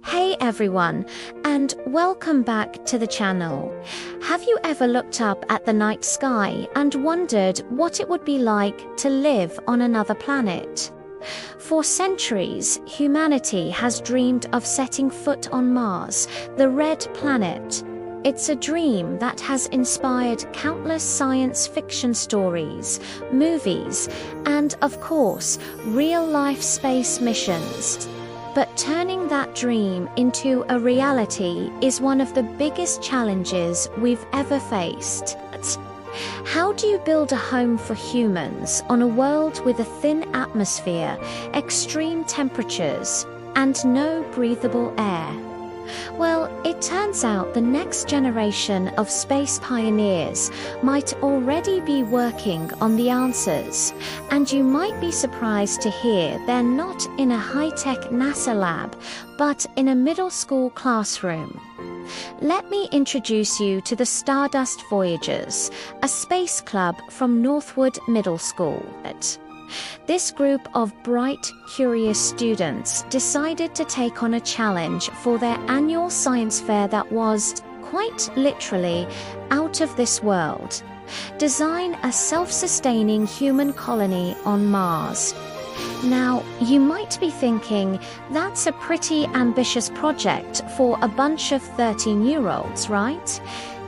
Hey everyone, and welcome back to the channel. Have you ever looked up at the night sky and wondered what it would be like to live on another planet? For centuries, humanity has dreamed of setting foot on Mars, the red planet. It's a dream that has inspired countless science fiction stories, movies, and, of course, real-life space missions. But turning that dream into a reality is one of the biggest challenges we've ever faced. How do you build a home for humans on a world with a thin atmosphere, extreme temperatures, and no breathable air? Well, it turns out the next generation of space pioneers might already be working on the answers, and you might be surprised to hear they're not in a high-tech NASA lab, but in a middle school classroom. Let me introduce you to the Stardust Voyagers, a space club from Northwood Middle School. This group of bright, curious students decided to take on a challenge for their annual science fair that was, quite literally, out of this world. Design a self-sustaining human colony on Mars. Now, you might be thinking, that's a pretty ambitious project for a bunch of 13-year-olds, right?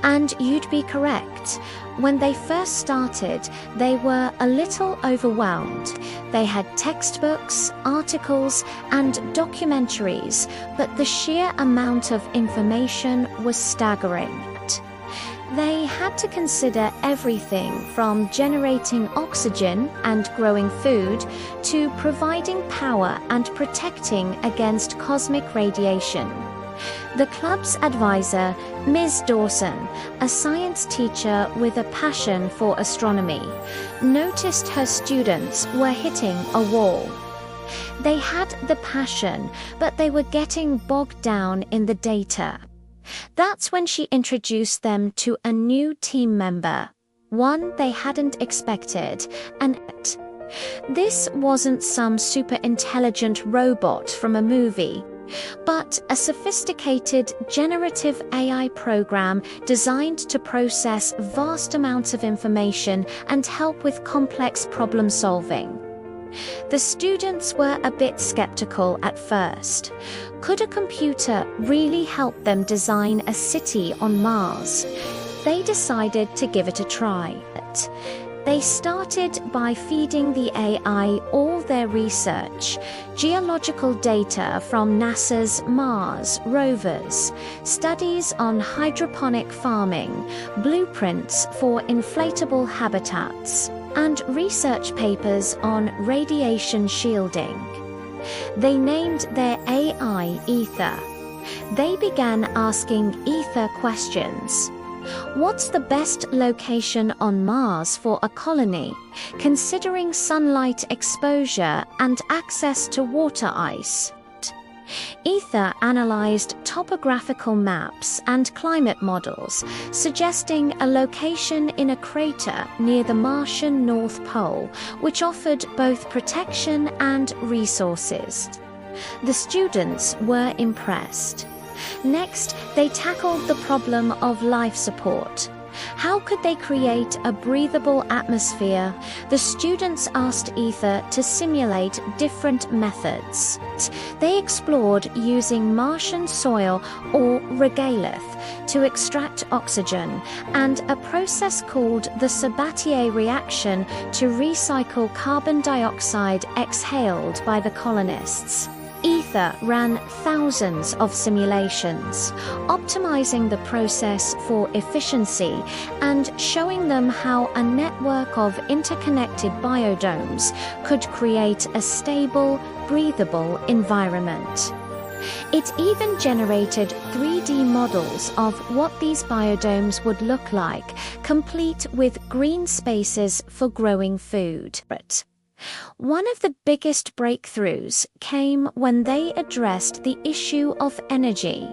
And you'd be correct. When they first started, they were a little overwhelmed. They had textbooks, articles, and documentaries, but the sheer amount of information was staggering. They had to consider everything from generating oxygen and growing food to providing power and protecting against cosmic radiation. The club's advisor, Ms. Dawson, a science teacher with a passion for astronomy, noticed her students were hitting a wall. They had the passion, but they were getting bogged down in the data. That's when she introduced them to a new team member, one they hadn't expected, and this wasn't some super intelligent robot from a movie, but a sophisticated generative AI program designed to process vast amounts of information and help with complex problem solving. The students were a bit skeptical at first. Could a computer really help them design a city on Mars? They decided to give it a try. They started by feeding the AI all their research, geological data from NASA's Mars rovers, studies on hydroponic farming, blueprints for inflatable habitats, and research papers on radiation shielding. They named their AI Ether. They began asking Ether questions. What's the best location on Mars for a colony, considering sunlight exposure and access to water ice? Ether analyzed topographical maps and climate models, suggesting a location in a crater near the Martian North Pole, which offered both protection and resources. The students were impressed. Next, they tackled the problem of life support. How could they create a breathable atmosphere? The students asked Ether to simulate different methods. They explored using Martian soil or regolith to extract oxygen, and a process called the Sabatier reaction to recycle carbon dioxide exhaled by the colonists. Ether ran thousands of simulations, optimizing the process for efficiency and showing them how a network of interconnected biodomes could create a stable, breathable environment. It even generated 3D models of what these biodomes would look like, complete with green spaces for growing food. One of the biggest breakthroughs came when they addressed the issue of energy.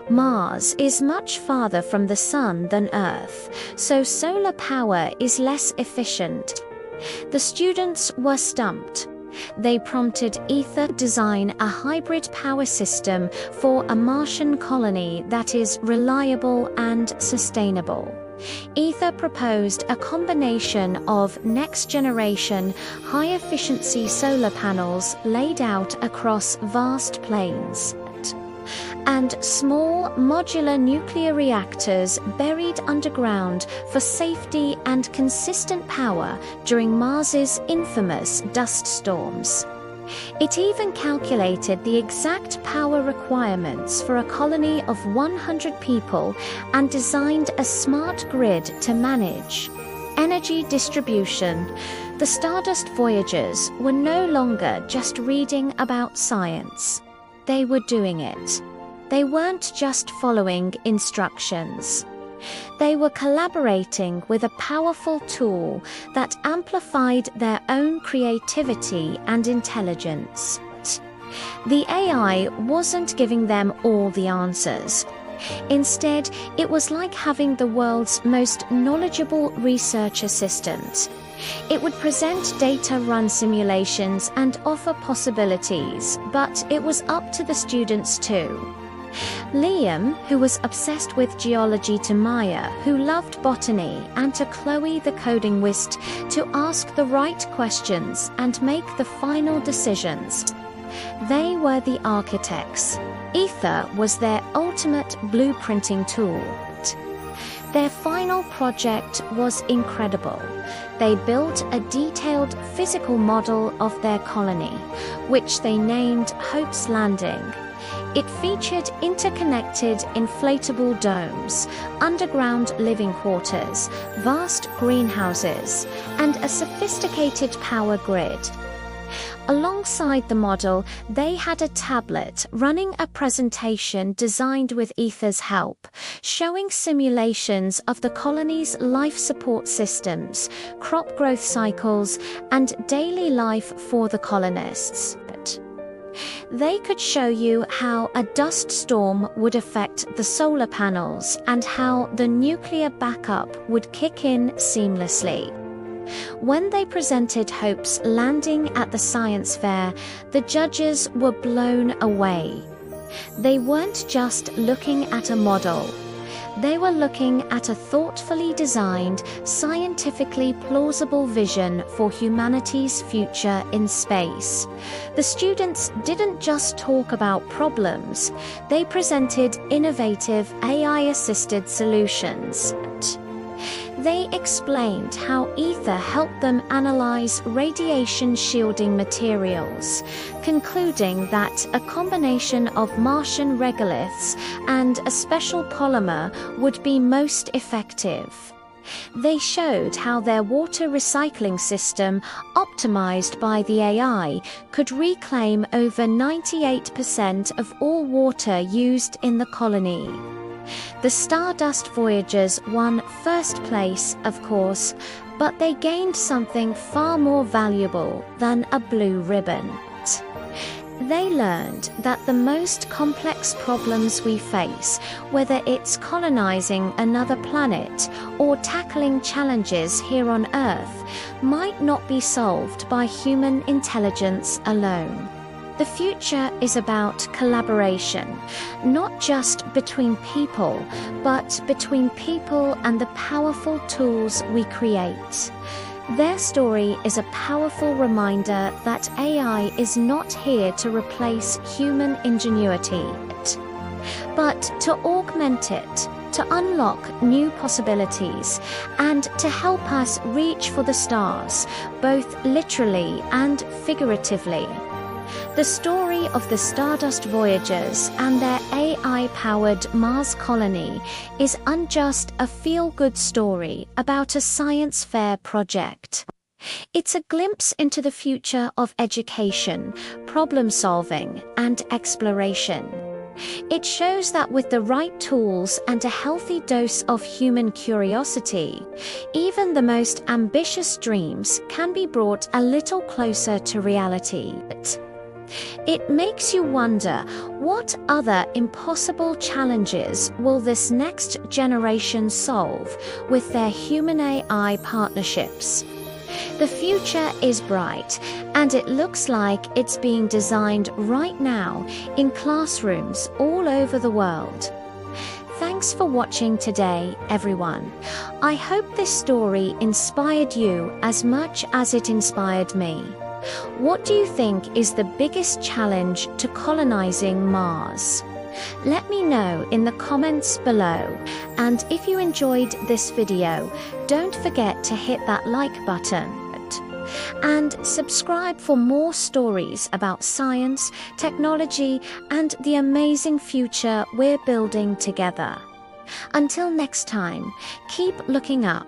Mars is much farther from the Sun than Earth, so solar power is less efficient. The students were stumped. They prompted Ether to design a hybrid power system for a Martian colony that is reliable and sustainable. Ether proposed a combination of next-generation, high-efficiency solar panels laid out across vast plains, and small, modular nuclear reactors buried underground for safety and consistent power during Mars's infamous dust storms. It even calculated the exact power requirements for a colony of 100 people and designed a smart grid to manage energy distribution. The Stardust Voyagers were no longer just reading about science. They were doing it. They weren't just following instructions. They were collaborating with a powerful tool that amplified their own creativity and intelligence. The AI wasn't giving them all the answers. Instead, it was like having the world's most knowledgeable research assistant. It would present data-run simulations and offer possibilities, but it was up to the students too. Liam, who was obsessed with geology, to Maya, who loved botany, and to Chloe, the coding whiz, to ask the right questions and make the final decisions. They were the architects. Ether was their ultimate blueprinting tool. Their final project was incredible. They built a detailed physical model of their colony, which they named Hope's Landing. It featured interconnected inflatable domes, underground living quarters, vast greenhouses, and a sophisticated power grid. Alongside the model, they had a tablet running a presentation designed with Ether's help, showing simulations of the colony's life support systems, crop growth cycles, and daily life for the colonists. They could show you how a dust storm would affect the solar panels and how the nuclear backup would kick in seamlessly. When they presented Hope's Landing at the science fair, the judges were blown away. They weren't just looking at a model. They were looking at a thoughtfully designed, scientifically plausible vision for humanity's future in space. The students didn't just talk about problems, they presented innovative AI-assisted solutions. They explained how Ether helped them analyze radiation shielding materials, concluding that a combination of Martian regoliths and a special polymer would be most effective. They showed how their water recycling system, optimized by the AI, could reclaim over 98% of all water used in the colony. The Stardust Voyagers won first place, of course, but they gained something far more valuable than a blue ribbon. They learned that the most complex problems we face, whether it's colonizing another planet or tackling challenges here on Earth, might not be solved by human intelligence alone. The future is about collaboration, not just between people, but between people and the powerful tools we create. Their story is a powerful reminder that AI is not here to replace human ingenuity, but to augment it, to unlock new possibilities, and to help us reach for the stars, both literally and figuratively. The story of the Stardust Voyagers and their AI-powered Mars colony is just a feel-good story about a science fair project. It's a glimpse into the future of education, problem-solving, and exploration. It shows that with the right tools and a healthy dose of human curiosity, even the most ambitious dreams can be brought a little closer to reality. It makes you wonder, what other impossible challenges will this next generation solve with their human-AI partnerships? The future is bright, and it looks like it's being designed right now in classrooms all over the world. Thanks for watching today, everyone. I hope this story inspired you as much as it inspired me. What do you think is the biggest challenge to colonizing Mars? Let me know in the comments below, and if you enjoyed this video, don't forget to hit that like button and subscribe for more stories about science, technology, and the amazing future we're building together. Until next time, keep looking up.